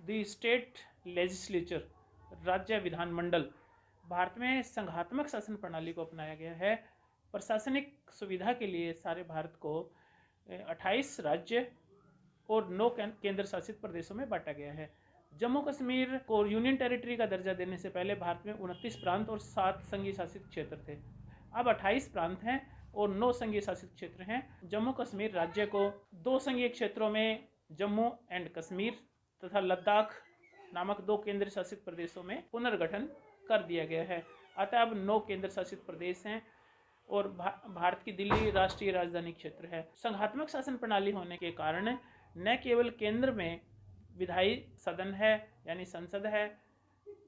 The state legislature, राज्य विधानमंडल। भारत में संघात्मक शासन प्रणाली को अपनाया गया है। प्रशासनिक सुविधा के लिए सारे भारत को 28 राज्य और 9 केंद्र शासित प्रदेशों में बांटा गया है। जम्मू कश्मीर को यूनियन टेरिटरी का दर्जा देने से पहले भारत में 29 प्रांत और 7 संघीय शासित क्षेत्र थे। अब 28 प्रांत हैं और 9 संघीय शासित क्षेत्र हैं। जम्मू कश्मीर राज्य को 2 संघीय क्षेत्रों में जम्मू एंड कश्मीर तथा लद्दाख नामक 2 केंद्र शासित प्रदेशों में पुनर्गठन कर दिया गया है। अतः अब 9 केंद्र शासित प्रदेश हैं और भारत की दिल्ली राष्ट्रीय राजधानी क्षेत्र है। संघात्मक शासन प्रणाली होने के कारण न केवल केंद्र में विधायी सदन है यानी संसद है,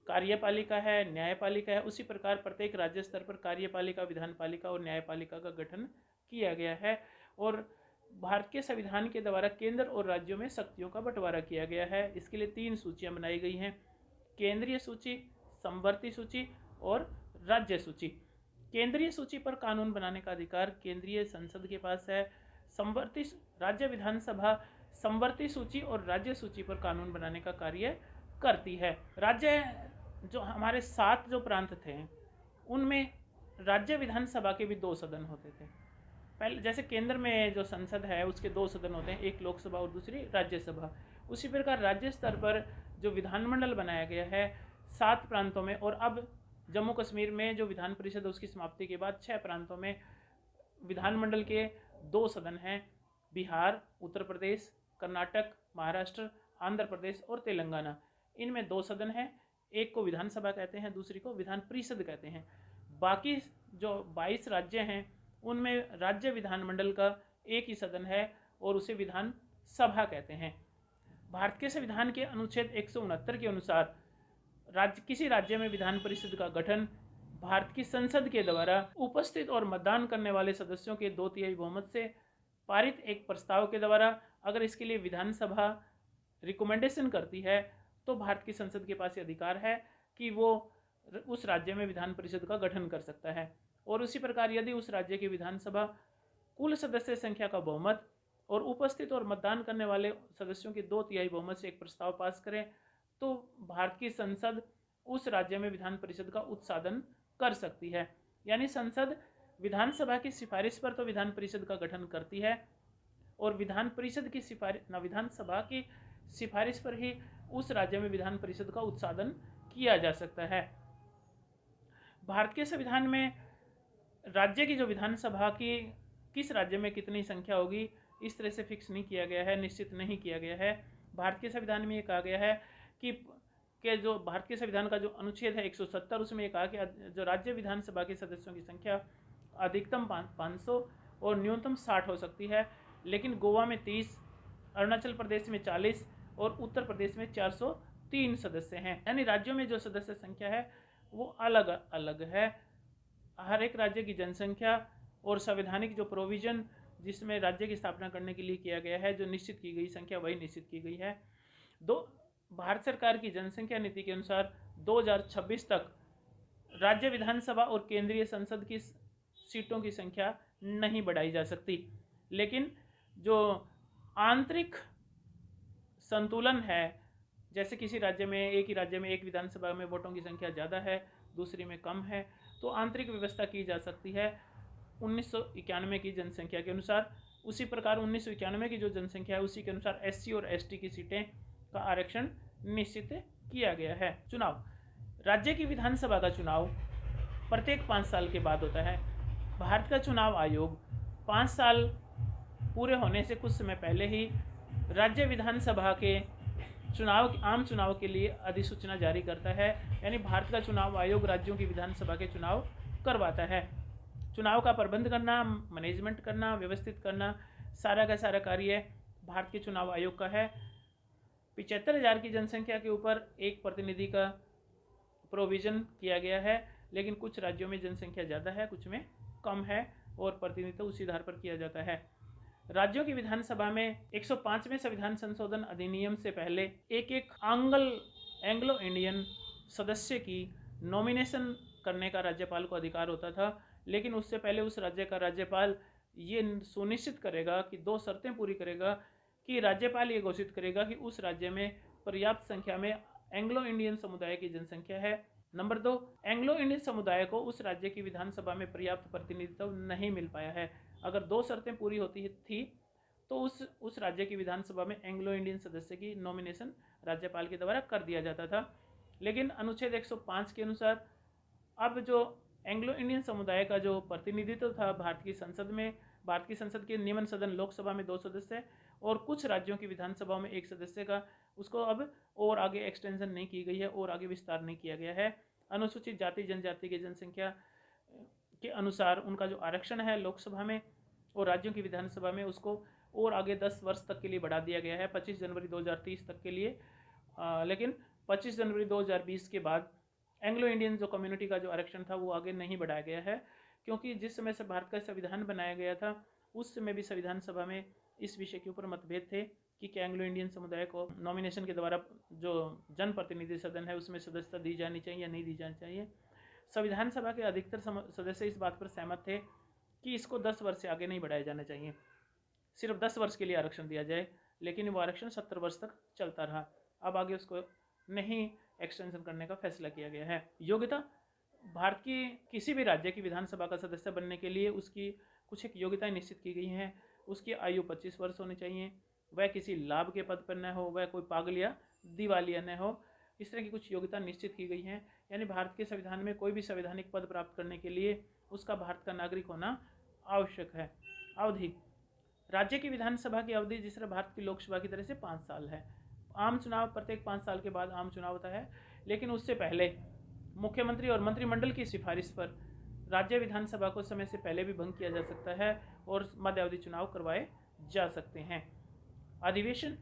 कार्यपालिका है, न्यायपालिका है, उसी प्रकार प्रत्येक राज्य स्तर पर कार्यपालिका, विधानपालिका और न्यायपालिका का गठन किया गया है। और भारत के संविधान के द्वारा केंद्र और राज्यों में शक्तियों का बंटवारा किया गया है। इसके लिए 3 सूचियां बनाई गई हैं: केंद्रीय सूची, समवर्ती सूची और राज्य सूची। केंद्रीय सूची पर कानून बनाने का अधिकार केंद्रीय संसद के पास है। समवर्ती राज्य विधानसभा समवर्ती सूची और राज्य सूची पर कानून बनाने का कार्य करती है। राज्य जो हमारे 7 जो प्रांत थे उनमें राज्य विधानसभा के भी 2 सदन होते थे। पहले जैसे केंद्र में जो संसद है उसके 2 सदन होते हैं, एक लोकसभा और दूसरी राज्यसभा। उसी प्रकार राज्य स्तर पर जो विधानमंडल बनाया गया है 7 प्रांतों में, और अब जम्मू कश्मीर में जो विधान परिषद उसकी समाप्ति के बाद 6 प्रांतों में विधानमंडल के 2 सदन हैं: बिहार, उत्तर प्रदेश, कर्नाटक, महाराष्ट्र, आंध्र प्रदेश और तेलंगाना। इनमें 2 सदन हैं, एक को विधानसभा कहते हैं, दूसरी को विधान परिषद कहते हैं। बाकी जो 22 राज्य हैं उनमें राज्य विधानमंडल का एक ही सदन है और उसे विधान सभा कहते हैं। भारत के संविधान के अनुच्छेद 169 के अनुसार किसी राज्य में विधान परिषद का गठन भारत की संसद के द्वारा उपस्थित और मतदान करने वाले सदस्यों के 2/3 बहुमत से पारित एक प्रस्ताव के द्वारा, अगर इसके लिए विधानसभा रिकमेंडेशन करती है तो भारत की संसद के पास ये अधिकार है कि वो उस राज्य में विधान परिषद का गठन कर सकता है। और उसी प्रकार यदि उस राज्य की विधानसभा कुल सदस्य संख्या का बहुमत और उपस्थित और मतदान करने वाले सदस्यों के 2/3 बहुमत से एक प्रस्ताव पास करें तो भारत की संसद उस राज्य में विधान परिषद का उत्साधन कर सकती है। यानी संसद विधानसभा की सिफारिश पर तो विधान परिषद का गठन करती है और विधानसभा की सिफारिश पर ही उस राज्य में विधान परिषद का उत्साधन किया जा सकता है। भारत के संविधान में राज्य की जो विधानसभा की किस राज्य में कितनी संख्या होगी इस तरह से फिक्स नहीं किया गया है, निश्चित नहीं किया गया है। भारत के संविधान में ये कहा गया है कि जो भारत के संविधान का जो अनुच्छेद है 170 उसमें ये कहा कि जो राज्य विधानसभा के सदस्यों की संख्या अधिकतम 500 और न्यूनतम 60 हो सकती है। लेकिन गोवा में 30, अरुणाचल प्रदेश में 40 और उत्तर प्रदेश में 403 सदस्य हैं। यानी राज्यों में जो सदस्य संख्या है वो अलग अलग है। हर एक राज्य की जनसंख्या और संवैधानिक जो प्रोविजन जिसमें राज्य की स्थापना करने के लिए किया गया है, जो निश्चित की गई संख्या वही निश्चित की गई है। भारत सरकार की जनसंख्या नीति के अनुसार 2026 तक राज्य विधानसभा और केंद्रीय संसद की सीटों की संख्या नहीं बढ़ाई जा सकती। लेकिन जो आंतरिक संतुलन है, जैसे किसी राज्य में एक ही राज्य में एक विधानसभा में वोटों की संख्या ज़्यादा है, दूसरी में कम है, तो आंतरिक व्यवस्था की जा सकती है 1991 की जनसंख्या के अनुसार। उसी प्रकार 1991 की जो जनसंख्या है उसी के अनुसार SC और ST की सीटें का आरक्षण निश्चित किया गया है। चुनाव, राज्य की विधानसभा का चुनाव प्रत्येक 5 साल के बाद होता है। भारत का चुनाव आयोग 5 साल पूरे होने से कुछ समय पहले ही राज्य विधानसभा के आम चुनाव के लिए अधिसूचना जारी करता है। यानी भारत का चुनाव आयोग राज्यों की विधानसभा के चुनाव करवाता है। चुनाव का प्रबंध करना, मैनेजमेंट करना, व्यवस्थित करना, सारा का सारा कार्य भारत के चुनाव आयोग का है। 75,000 की जनसंख्या के ऊपर एक प्रतिनिधि का प्रोविज़न किया गया है, लेकिन कुछ राज्यों में जनसंख्या ज़्यादा है, कुछ में कम है और प्रतिनिधित्व उसी आधार पर किया जाता है। राज्यों की विधानसभा में 105वें संविधान संशोधन अधिनियम से पहले एक एंग्लो इंडियन सदस्य की नॉमिनेशन करने का राज्यपाल को अधिकार होता था। लेकिन उससे पहले उस राज्य का राज्यपाल ये सुनिश्चित करेगा कि 2 शर्तें पूरी करेगा कि राज्यपाल ये घोषित करेगा कि उस राज्य में पर्याप्त संख्या में एंग्लो इंडियन समुदाय की जनसंख्या है। नंबर 2, एंग्लो इंडियन समुदाय को उस राज्य की विधानसभा में पर्याप्त प्रतिनिधित्व नहीं मिल पाया है। अगर 2 शर्तें पूरी होती थी तो उस राज्य की विधानसभा में एंग्लो इंडियन सदस्य की नॉमिनेशन राज्यपाल के द्वारा कर दिया जाता था। लेकिन अनुच्छेद 105 के अनुसार अब जो एंग्लो इंडियन समुदाय का जो प्रतिनिधित्व था भारत की संसद के निम्न सदन लोकसभा में 2 सदस्य और कुछ राज्यों की विधानसभा में 1 सदस्य का, उसको अब और आगे एक्सटेंशन नहीं की गई है और आगे विस्तार नहीं किया गया है। अनुसूचित जाति जनजाति की जनसंख्या के अनुसार उनका जो आरक्षण है लोकसभा में और राज्यों की विधानसभा में, उसको और आगे 10 वर्ष तक के लिए बढ़ा दिया गया है, 25 जनवरी 2030 तक के लिए। लेकिन 25 जनवरी 2020 के बाद एंग्लो इंडियन जो कम्युनिटी का जो आरक्षण था वो आगे नहीं बढ़ाया गया है, क्योंकि जिस समय से भारत का संविधान बनाया गया था उस समय भी संविधान सभा में इस विषय के ऊपर मतभेद थे कि क्या एंग्लो इंडियन समुदाय को नॉमिनेशन के द्वारा जो जनप्रतिनिधि सदन है उसमें सदस्यता दी जानी चाहिए या नहीं दी जानी चाहिए। संविधान सभा के अधिकतर सदस्य इस बात पर सहमत थे कि इसको 10 वर्ष से आगे नहीं बढ़ाया जाना चाहिए, सिर्फ 10 वर्ष के लिए आरक्षण दिया जाए, लेकिन वो आरक्षण 70 वर्ष तक चलता रहा। अब आगे उसको नहीं एक्सटेंशन करने का फैसला किया गया है। योग्यता, भारत की किसी भी राज्य की विधानसभा का सदस्य बनने के लिए उसकी कुछ एक योग्यताएं निश्चित की गई हैं। उसकी आयु 25 वर्ष होनी चाहिए, वह किसी लाभ के पद पर न हो, वह कोई पागल या दिवालिया न हो, इस तरह की कुछ योग्यता निश्चित की गई हैं। यानी भारत के संविधान में कोई भी संवैधानिक पद प्राप्त करने के लिए उसका भारत का नागरिक होना आवश्यक है। अवधि, राज्य की विधानसभा की अवधि जिस तरह भारत की लोकसभा की तरह से 5 साल है। आम चुनाव प्रत्येक 5 साल के बाद आम चुनाव होता है, लेकिन उससे पहले मुख्यमंत्री और मंत्रिमंडल की सिफारिश पर राज्य विधानसभा को समय से पहले भी भंग किया जा सकता है और मध्यावधि चुनाव करवाए जा सकते हैं। अधिवेशन,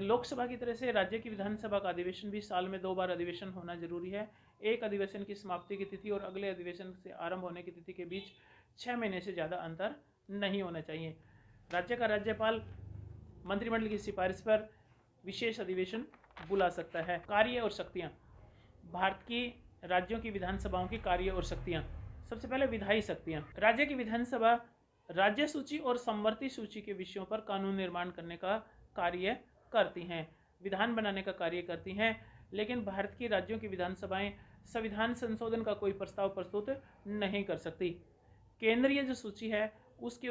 लोकसभा की तरह से राज्य की विधानसभा का अधिवेशन भी साल में 2 बार अधिवेशन होना जरूरी है। एक अधिवेशन की समाप्ति की तिथि और अगले अधिवेशन से आरंभ होने की तिथि के बीच 6 महीने से ज़्यादा अंतर नहीं होना चाहिए। राज्य का राज्यपाल मंत्रिमंडल की सिफारिश पर विशेष अधिवेशन बुला सकता है। कार्य और शक्तियाँ, भारत की राज्यों की विधानसभाओं की कार्य और शक्तियाँ। सबसे पहले विधायी शक्तियाँ। राज्य की विधानसभा राज्य सूची और समवर्ती सूची के विषयों पर कानून निर्माण करने का कार्य करती हैं, विधान बनाने का कार्य करती हैं। लेकिन भारत की राज्यों की विधानसभाएं संविधान संशोधन का कोई प्रस्ताव प्रस्तुत नहीं कर सकती। केंद्रीय जो सूची है उसके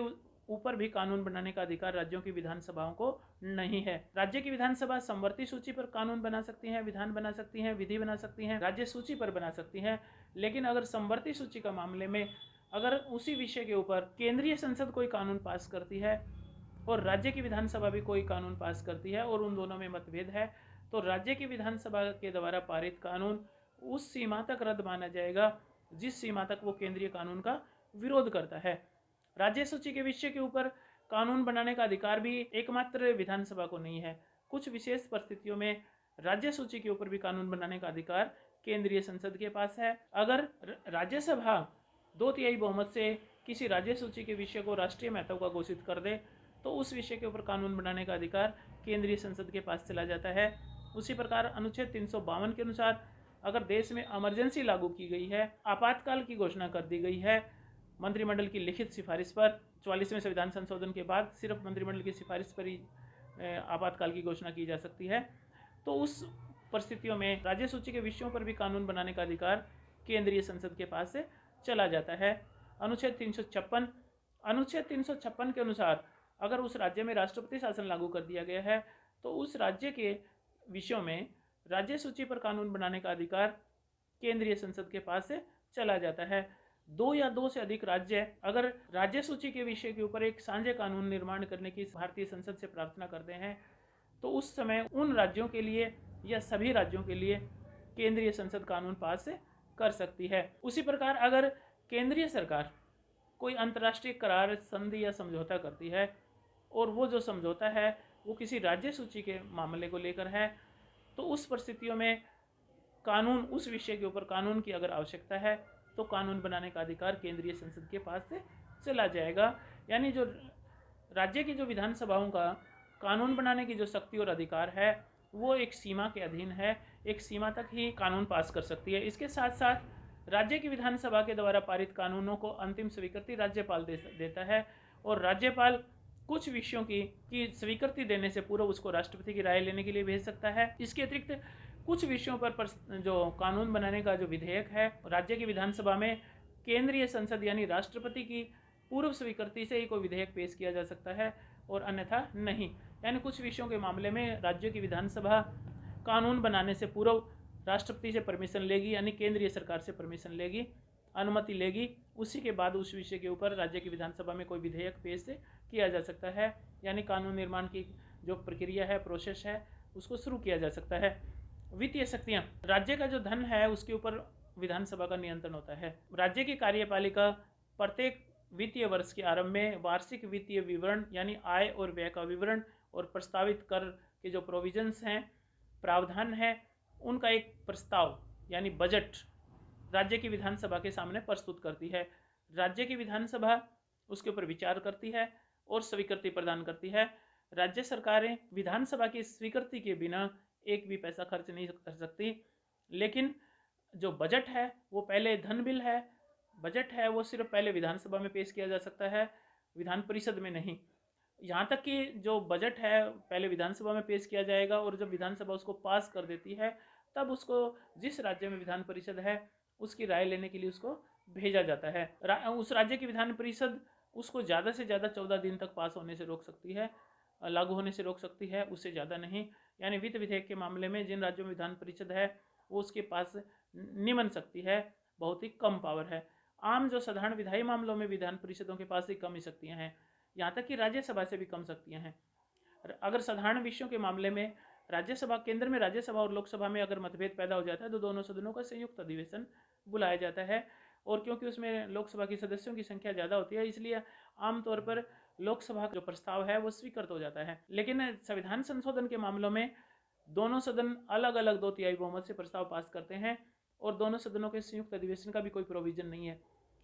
ऊपर भी कानून बनाने का अधिकार राज्यों की विधानसभाओं को नहीं है। राज्य की विधानसभा समवर्ती सूची पर कानून बना सकती हैं, विधान बना सकती हैं, विधि बना सकती हैं, राज्य सूची पर बना सकती हैं। लेकिन अगर समवर्ती सूची का मामले में अगर उसी विषय के ऊपर केंद्रीय संसद कोई कानून पास करती है और राज्य की विधानसभा भी कोई कानून पास करती है और उन दोनों में मतभेद है, तो राज्य की विधानसभा के द्वारा पारित कानून उस सीमा तक रद्द माना जाएगा जिस सीमा तक वो केंद्रीय कानून का विरोध करता है। राज्य सूची के विषय के ऊपर कानून बनाने का अधिकार भी एकमात्र विधानसभा को नहीं है। कुछ विशेष परिस्थितियों में राज्य सूची के ऊपर भी कानून बनाने का अधिकार केंद्रीय संसद के पास है। अगर राज्यसभा 2/3 बहुमत से किसी राज्य सूची के विषय को राष्ट्रीय महत्व का घोषित कर दे तो उस विषय के ऊपर कानून बनाने का अधिकार केंद्रीय संसद के पास चला जाता है। उसी प्रकार अनुच्छेद 352 के अनुसार अगर देश में इमरजेंसी लागू की गई है, आपातकाल की घोषणा कर दी गई है, मंत्रिमंडल की लिखित सिफारिश पर 44वें संविधान संशोधन के बाद सिर्फ मंत्रिमंडल की सिफारिश पर ही आपातकाल की घोषणा की जा सकती है, तो उस परिस्थितियों में राज्य सूची के विषयों पर भी कानून बनाने का अधिकार केंद्रीय संसद के पास से चला जाता है। अनुच्छेद 356 के अनुसार अगर उस राज्य में राष्ट्रपति शासन लागू कर दिया गया है तो उस राज्य के विषयों में राज्य सूची पर कानून बनाने का अधिकार केंद्रीय संसद के पास से चला जाता है। 2 या 2 से अधिक राज्य अगर राज्य सूची के विषय के ऊपर एक साझे कानून निर्माण करने की भारतीय संसद से प्रार्थना करते हैं तो उस समय उन राज्यों के लिए या सभी राज्यों के लिए केंद्रीय संसद कानून पास कर सकती है। उसी प्रकार अगर केंद्रीय सरकार कोई अंतर्राष्ट्रीय करार, संधि या समझौता करती है और वो जो समझौता है वो किसी राज्य सूची के मामले को लेकर है, तो उस परिस्थितियों में कानून, उस विषय के ऊपर कानून की अगर आवश्यकता है तो कानून बनाने का अधिकार केंद्रीय संसद के पास से चला जाएगा। यानी जो राज्य की जो विधानसभाओं का कानून बनाने की जो शक्ति और अधिकार है वो एक सीमा के अधीन है, एक सीमा तक ही कानून पास कर सकती है। इसके साथ साथ राज्य की विधानसभा के द्वारा पारित कानूनों को अंतिम स्वीकृति राज्यपाल देता है और राज्यपाल कुछ विषयों की स्वीकृति देने से पूर्व उसको राष्ट्रपति की राय लेने के लिए भेज सकता है। इसके अतिरिक्त कुछ विषयों पर जो कानून बनाने का जो विधेयक है, राज्य की विधानसभा में केंद्रीय संसद यानी राष्ट्रपति की पूर्व स्वीकृति से ही कोई विधेयक पेश किया जा सकता है और अन्यथा नहीं। यानी कुछ विषयों के मामले में राज्य की विधानसभा कानून बनाने से पूर्व राष्ट्रपति से परमिशन लेगी, यानी केंद्रीय सरकार से परमिशन लेगी, अनुमति लेगी। उसी के बाद उस विषय के ऊपर राज्य की विधानसभा में कोई विधेयक पेश किया जा सकता है, यानी कानून निर्माण की जो प्रक्रिया है, प्रोसेस है, उसको शुरू किया जा सकता है। वित्तीय शक्तियाँ, राज्य का जो धन है उसके ऊपर विधानसभा का नियंत्रण होता है। राज्य की कार्यपालिका प्रत्येक वित्तीय वर्ष के आरंभ में वार्षिक वित्तीय विवरण यानी आय और व्यय का विवरण और प्रस्तावित कर के जो प्रोविजंस हैं, प्रावधान है, उनका एक प्रस्ताव यानी बजट राज्य की विधानसभा के सामने प्रस्तुत करती है। राज्य की विधानसभा उसके ऊपर विचार करती है और स्वीकृति प्रदान करती है। राज्य सरकारें विधानसभा की स्वीकृति के बिना एक भी पैसा खर्च नहीं कर सकती। लेकिन जो बजट है वो पहले धन बिल है, बजट है वो सिर्फ पहले विधानसभा में पेश किया जा सकता है, विधान परिषद में नहीं। यहाँ तक कि जो बजट है पहले विधानसभा में पेश किया जाएगा और जब विधानसभा उसको पास कर देती है तब उसको जिस राज्य में विधान परिषद है उसकी राय लेने के लिए उसको भेजा जाता है। उस राज्य की विधान परिषद उसको ज़्यादा से ज़्यादा 14 दिन तक पास होने से रोक सकती है, लागू होने से रोक सकती है, उससे ज़्यादा नहीं। यानी वित्त विधेयक के मामले में जिन राज्यों में विधान परिषद है वो उसके पास नहीं बन सकती है, बहुत ही कम पावर है। आम जो साधारण विधायी मामलों में विधान परिषदों के पास ही कम ही शक्तियाँ हैं, यहाँ तक कि राज्यसभा से भी कम शक्तियाँ हैं। अगर साधारण विषयों के मामले में राज्यसभा, केंद्र में राज्यसभा और लोकसभा में अगर मतभेद पैदा हो जाता है तो दोनों सदनों का संयुक्त अधिवेशन बुलाया जाता है। और क्योंकि उसमें लोकसभा की सदस्यों की संख्या ज़्यादा होती है इसलिए आमतौर पर लोकसभा का जो प्रस्ताव है वो स्वीकृत हो जाता है। लेकिन संविधान संशोधन के मामलों में दोनों सदन अलग अलग 2/3 बहुमत से प्रस्ताव पास करते हैं और दोनों सदनों के संयुक्त अधिवेशन का भी कोई प्रोविजन नहीं है।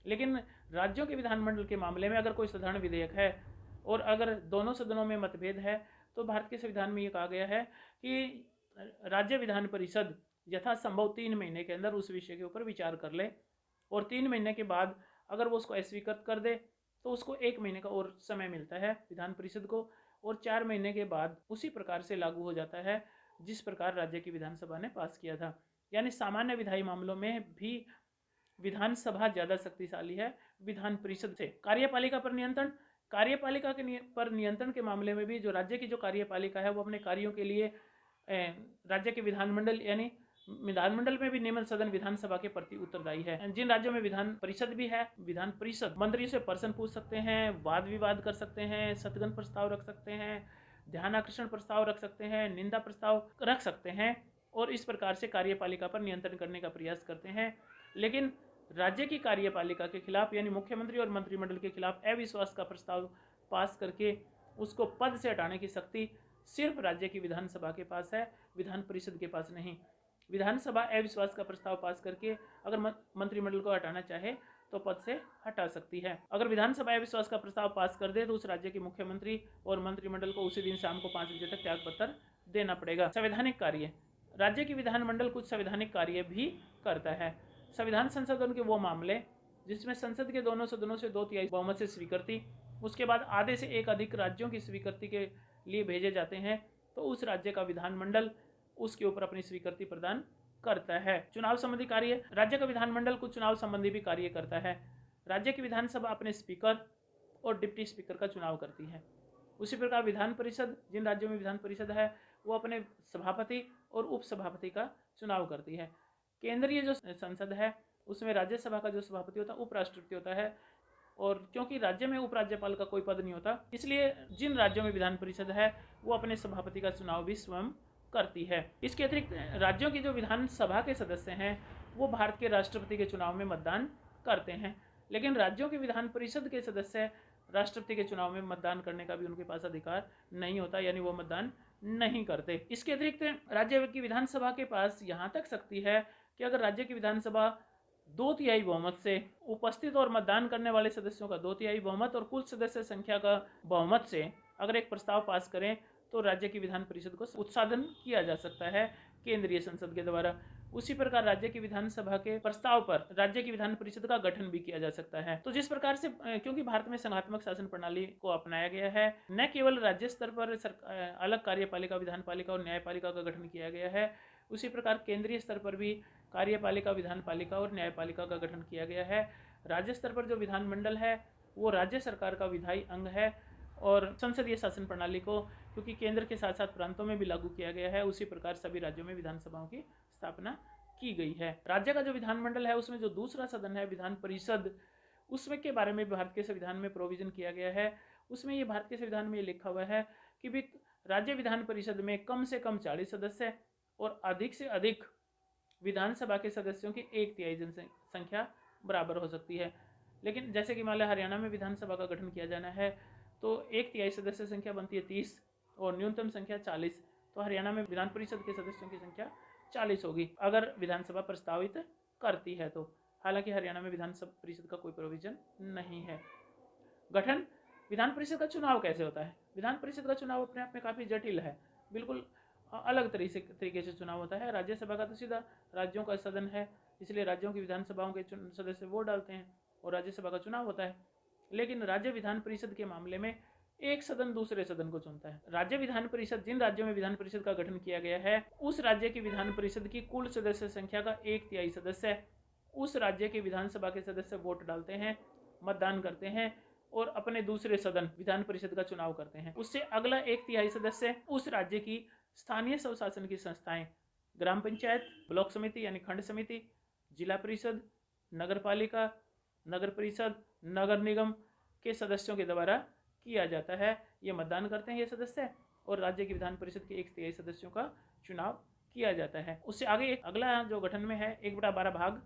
लेकिन राज्यों के विधानमंडल के मामले में अगर कोई साधारण विधेयक है और अगर दोनों सदनों में मतभेद है तो भारत के संविधान में ये कहा गया है कि राज्य विधान परिषद यथासंभव 3 महीने के अंदर उस विषय के ऊपर विचार कर ले और 3 महीने के बाद अगर वो उसको अस्वीकृत कर दे तो उसको 1 महीने का और समय मिलता है विधान परिषद को, और 4 महीने के बाद उसी प्रकार से लागू हो जाता है जिस प्रकार राज्य की विधानसभा ने पास किया था। यानी सामान्य विधायी मामलों में भी विधानसभा ज़्यादा शक्तिशाली है विधान परिषद से। कार्यपालिका पर नियंत्रण, कार्यपालिका के पर नियंत्रण के मामले में भी जो राज्य की जो कार्यपालिका है वो अपने कार्यों के लिए राज्य के विधानमंडल यानी विधानमंडल में भी निम्न सदन विधानसभा के प्रति उत्तरदायी है। जिन राज्यों में विधान परिषद भी है, विधान परिषद मंत्री से प्रश्न पूछ सकते हैं, वाद विवाद कर सकते हैं, शतगन प्रस्ताव रख सकते हैं, ध्यान आकर्षण प्रस्ताव रख सकते हैं, निंदा प्रस्ताव रख सकते हैं और इस प्रकार से कार्यपालिका पर नियंत्रण करने का प्रयास करते हैं। लेकिन राज्य की कार्यपालिका के खिलाफ यानी मुख्यमंत्री और मंत्रिमंडल के खिलाफ अविश्वास का प्रस्ताव पास करके उसको पद से हटाने की शक्ति सिर्फ राज्य की विधानसभा के पास है, विधान परिषद के पास नहीं। विधानसभा अविश्वास का प्रस्ताव पास करके अगर मंत्रिमंडल को हटाना चाहे तो पद से हटा सकती है। अगर विधानसभा अविश्वास का प्रस्ताव पास कर दे तो उस राज्य के मुख्यमंत्री और मंत्रिमंडल को उसी दिन शाम को 5 बजे तक त्यागपत्र देना पड़ेगा। संवैधानिक कार्य, राज्य की विधानमंडल कुछ संवैधानिक कार्य भी करता है। संविधान संशोधन के वो मामले जिसमें संसद के दोनों सदनों से 2/3 बहुमत से स्वीकृति, उसके बाद आधे से एक अधिक राज्यों की स्वीकृति के लिए भेजे जाते हैं तो उस राज्य का विधानमंडल उसके ऊपर अपनी स्वीकृति प्रदान करता है। चुनाव संबंधी कार्य, राज्य का विधानमंडल कुछ चुनाव संबंधी भी कार्य करता है। राज्य की विधानसभा अपने स्पीकर और डिप्टी स्पीकर का चुनाव करती है। उसी प्रकार विधान परिषद, जिन राज्यों में विधान परिषद है वो अपने सभापति और उपसभापति का चुनाव करती है। केंद्रीय जो संसद है उसमें राज्यसभा का जो सभापति होता है उपराष्ट्रपति होता है, और क्योंकि राज्य में उपराज्यपाल का कोई पद नहीं होता इसलिए जिन राज्यों में विधान परिषद है वो अपने सभापति का चुनाव भी स्वयं करती है। इसके अतिरिक्त राज्यों की जो विधानसभा के सदस्य हैं वो भारत के राष्ट्रपति के चुनाव में मतदान करते हैं, लेकिन राज्यों के विधान परिषद के सदस्य राष्ट्रपति के चुनाव में मतदान करने का भी उनके पास अधिकार नहीं होता, यानी वो मतदान नहीं करते। इसके अतिरिक्त राज्य की विधानसभा के पास यहाँ तक शक्ति है कि अगर राज्य की विधानसभा 2/3 बहुमत से उपस्थित और मतदान करने वाले सदस्यों का 2/3 बहुमत और कुल सदस्य संख्या का बहुमत से अगर एक प्रस्ताव पास करें तो राज्य की विधान परिषद को उत्साधन किया जा सकता है केंद्रीय संसद के द्वारा। उसी प्रकार राज्य की विधानसभा के प्रस्ताव पर राज्य की विधान परिषद का गठन भी किया जा सकता है। तो जिस प्रकार से क्योंकि भारत में संघात्मक शासन प्रणाली को अपनाया गया है, न केवल राज्य स्तर पर अलग कार्यपालिका, विधानपालिका और न्यायपालिका का गठन किया गया है, उसी प्रकार केंद्रीय स्तर पर भी कार्यपालिका, विधानपालिका और न्यायपालिका का गठन किया गया है। राज्य स्तर पर जो विधानमंडल है वो राज्य सरकार का विधायी अंग है और संसदीय शासन प्रणाली को क्योंकि केंद्र के साथ साथ प्रांतों में भी लागू किया गया है, उसी प्रकार सभी राज्यों में विधानसभाओं की स्थापना की गई है। राज्य का जो विधानमंडल है उसमें जो दूसरा सदन है विधान परिषद, उसमें के बारे में भारत के संविधान में प्रोविजन किया गया है। उसमें ये भारत के संविधान में लिखा हुआ है कि भी राज्य विधान परिषद में कम से कम 40 सदस्य और अधिक से अधिक विधानसभा के सदस्यों की 1/3 जनसंख्या बराबर हो सकती है। लेकिन जैसे कि मान लो हरियाणा में विधानसभा का गठन किया जाना है तो 1/3 सदस्य संख्या बनती है 30 और न्यूनतम संख्या 40। तो हरियाणा में विधान परिषद के सदस्यों की संख्या 40 होगी अगर विधानसभा प्रस्तावित करती है तो। हालांकि हरियाणा में विधानसभा परिषद का कोई प्रोविजन नहीं है। गठन विधान परिषद का चुनाव कैसे होता है? विधान परिषद का चुनाव अपने आप में काफ़ी जटिल है, बिल्कुल अलग तरीके से चुनाव होता है। राज्यसभा का तो सीधा राज्यों का सदन है, इसलिए राज्यों की विधानसभाओं के सदस्य वोट डालते हैं और राज्यसभा का चुनाव होता है। लेकिन राज्य विधान परिषद के मामले में एक सदन दूसरे सदन को चुनता है। राज्य विधान परिषद जिन राज्यों में विधान परिषद का गठन किया गया है उस राज्य की विधान परिषद की कुल सदस्य संख्या का 1/3 सदस्य उस राज्य के विधानसभा के सदस्य वोट डालते हैं, मतदान करते हैं और अपने दूसरे सदन विधान परिषद का चुनाव करते हैं। उससे अगला 1/3 सदस्य उस राज्य की स्थानीय स्वशासन की संस्थाएं, ग्राम पंचायत, ब्लॉक समिति यानी खंड समिति, जिला परिषद, नगर पालिका, नगर परिषद, नगर निगम के सदस्यों के द्वारा किया जाता है। ये मतदान करते हैं ये सदस्य और राज्य की विधान परिषद के 1/3 सदस्यों का चुनाव किया जाता है। उससे आगे अगला जो गठन में है 1/12 भाग,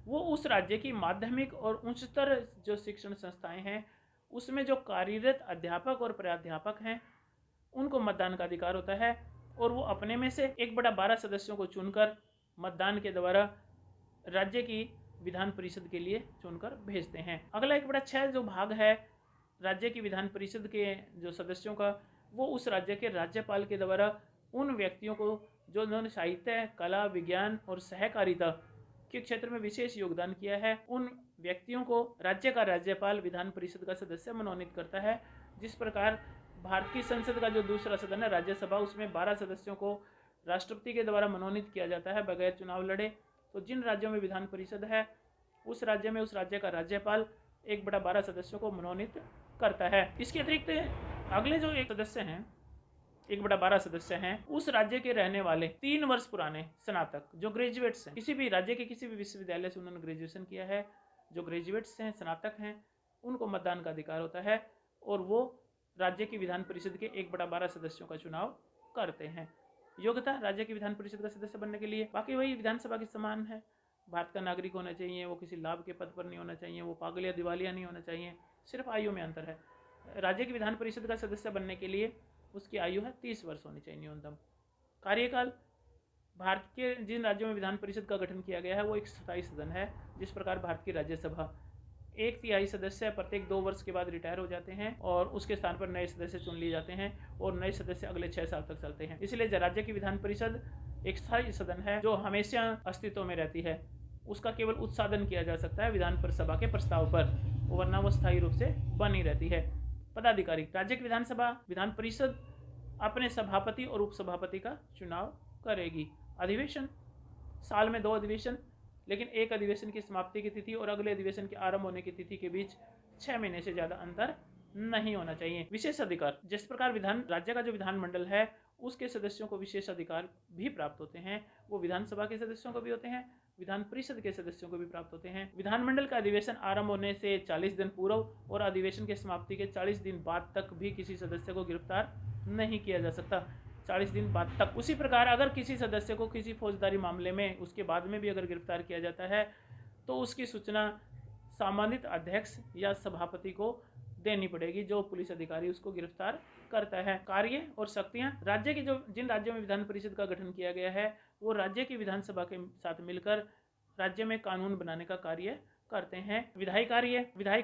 वो उस राज्य की माध्यमिक और उच्चतर जो शिक्षण संस्थाएं हैं उसमें जो कार्यरत अध्यापक और प्राध्यापक हैं उनको मतदान का अधिकार होता है और वो अपने में से 1/12 सदस्यों को चुनकर मतदान के द्वारा राज्य की विधान परिषद के लिए चुनकर भेजते हैं। अगला 1/6 जो भाग है राज्य की विधान परिषद के जो सदस्यों का, वो उस राज्य के राज्यपाल के द्वारा उन व्यक्तियों को जो उन्होंने साहित्य, कला, विज्ञान और सहकारिता के क्षेत्र में विशेष योगदान किया है, उन व्यक्तियों को राज्य का राज्यपाल विधान परिषद का सदस्य मनोनीत करता है। जिस प्रकार भारत की संसद का जो दूसरा सदन है राज्यसभा, उसमें 12 सदस्यों को राष्ट्रपति के द्वारा मनोनीत किया जाता है बगैर चुनाव लड़े। तो जिन राज्यों में विधान परिषद है उस राज्य में उस राज्य का राज्यपाल 1/12 सदस्यों को मनोनीत करता है। इसके अतिरिक्त अगले जो एक सदस्य हैं 1/12 सदस्य हैं उस राज्य के रहने वाले 3 वर्ष पुराने स्नातक जो ग्रेजुएट्स हैं, किसी भी राज्य के किसी भी विश्वविद्यालय से उन्होंने ग्रेजुएशन किया है, जो ग्रेजुएट्स हैं, स्नातक हैं, उनको मतदान का अधिकार होता है और वो राज्य की विधान परिषद के 1/12 सदस्यों का चुनाव करते हैं। योग्यता राज्य की विधान परिषद का सदस्य बनने के लिए बाकी वही विधानसभा के समान है। भारत का नागरिक होना चाहिए, वो किसी लाभ के पद पर नहीं होना चाहिए, वो पागल या दिवालिया नहीं होना चाहिए, सिर्फ आयु में अंतर है। राज्य की विधान परिषद का सदस्य बनने के लिए उसकी आयु है 30 वर्ष होनी चाहिए न्यूनतम। कार्यकाल भारत के जिन राज्यों में विधान परिषद का गठन किया गया है वो एक स्थायी सदन है। जिस प्रकार भारत की राज्यसभा 1/3 सदस्य प्रत्येक 2 वर्ष के बाद रिटायर हो जाते हैं और उसके स्थान पर नए सदस्य चुन लिए जाते हैं और नए सदस्य अगले 6 साल तक चलते हैं। इसलिए राज्य की विधान परिषद एक स्थायी सदन है जो हमेशा अस्तित्व में रहती है। उसका केवल उत्साधन किया जा सकता है विधान परिषद के प्रस्ताव पर, वरना वो स्थायी रूप से बनी रहती है। पदाधिकारी राज्य की विधानसभा विधान परिषद अपने सभापति और उपसभापति का चुनाव करेगी। अधिवेशन साल में 2 अधिवेशन, लेकिन एक अधिवेशन की समाप्ति की तिथि और अगले अधिवेशन के आरंभ होने की तिथि के बीच 6 महीने से ज़्यादा अंतर नहीं होना चाहिए। विशेष अधिकार जिस प्रकार विधान राज्य का जो विधानमंडल है उसके सदस्यों को विशेष अधिकार भी प्राप्त होते हैं, वो विधानसभा के सदस्यों को भी होते हैं, विधान परिषद के सदस्यों को भी प्राप्त होते हैं। विधानमंडल का अधिवेशन आरंभ होने से 40 दिन पूर्व और अधिवेशन के समाप्ति के 40 दिन बाद तक भी किसी सदस्य को गिरफ्तार नहीं किया जा सकता, 40 दिन बाद तक। उसी प्रकार अगर किसी सदस्य को किसी फौजदारी मामले में उसके बाद में भी अगर गिरफ्तार किया जाता है तो उसकी सूचना सम्मानित अध्यक्ष या सभापति को देनी पड़ेगी, जो पुलिस अधिकारी उसको गिरफ्तार करता है। कार्य और शक्तियां राज्य के जिन राज्यों में विधान परिषद का गठन किया गया है वो राज्य की विधानसभा के साथ मिलकर राज्य में कानून बनाने का कार्य करते हैं। विधायी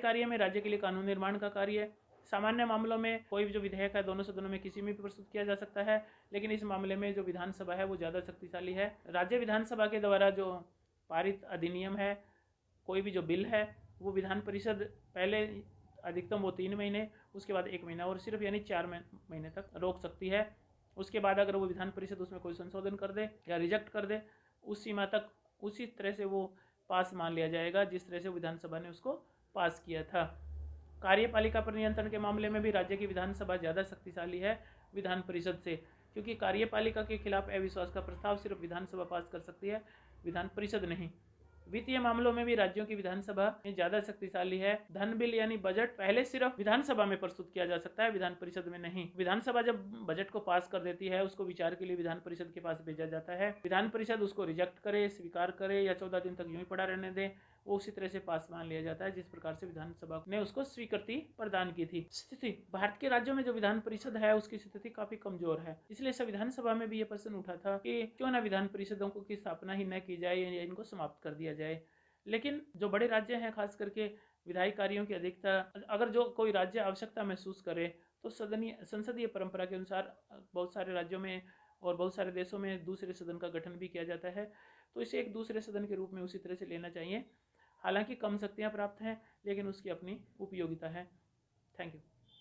कार्य में राज्य के लिए कानून निर्माण का कार्य, सामान्य मामलों में कोई भी जो विधेयक है दोनों सदनों में किसी में भी प्रस्तुत किया जा सकता है, लेकिन इस मामले में जो विधानसभा है वो ज़्यादा शक्तिशाली है। राज्य विधानसभा के द्वारा जो पारित अधिनियम है, कोई भी जो बिल है, वो विधान परिषद पहले अधिकतम वो 3 महीने, उसके बाद 1 महीना और सिर्फ यानी 4 महीने तक रोक सकती है। उसके बाद अगर वो विधान परिषद उसमें कोई संशोधन कर दे या रिजेक्ट कर दे, उस सीमा तक उसी तरह से वो पास मान लिया जाएगा जिस तरह से विधानसभा ने उसको पास किया था। कार्यपालिका पर नियंत्रण के मामले में भी राज्य की विधानसभा ज़्यादा शक्तिशाली है विधान परिषद से, क्योंकि कार्यपालिका के खिलाफ अविश्वास का प्रस्ताव सिर्फ विधानसभा पास कर सकती है, विधान परिषद नहीं। वित्तीय मामलों में भी राज्यों की विधानसभा ज़्यादा शक्तिशाली है। धन बिल यानी बजट पहले सिर्फ विधानसभा में प्रस्तुत किया जा सकता है, विधान परिषद में नहीं। विधानसभा जब बजट को पास कर देती है, उसको विचार के लिए विधान परिषद के पास भेजा जाता है। विधान परिषद उसको रिजेक्ट करे, स्वीकार करे या 14 दिन तक यूं ही पड़ा रहने दे, वो उसी तरह से पास मान लिया जाता है जिस प्रकार से विधानसभा ने उसको स्वीकृति प्रदान की थी। स्थिति भारत के राज्यों में जो विधान परिषद है उसकी स्थिति काफी कमजोर है, इसलिए संविधान सभा में भी ये प्रश्न उठा था कि क्यों ना विधान परिषदों की स्थापना ही न की जाए या इनको समाप्त कर दिया जाए। लेकिन जो बड़े राज्य हैं, खास करके विधायी कार्यों की अधिकता, अगर जो कोई राज्य आवश्यकता महसूस करे तो संसदीय परंपरा के अनुसार बहुत सारे राज्यों में और बहुत सारे देशों में दूसरे सदन का गठन भी किया जाता है, तो इसे एक दूसरे सदन के रूप में उसी तरह से लेना चाहिए। हालांकि कम शक्तियां प्राप्त हैं, लेकिन उसकी अपनी उपयोगिता है। Thank you.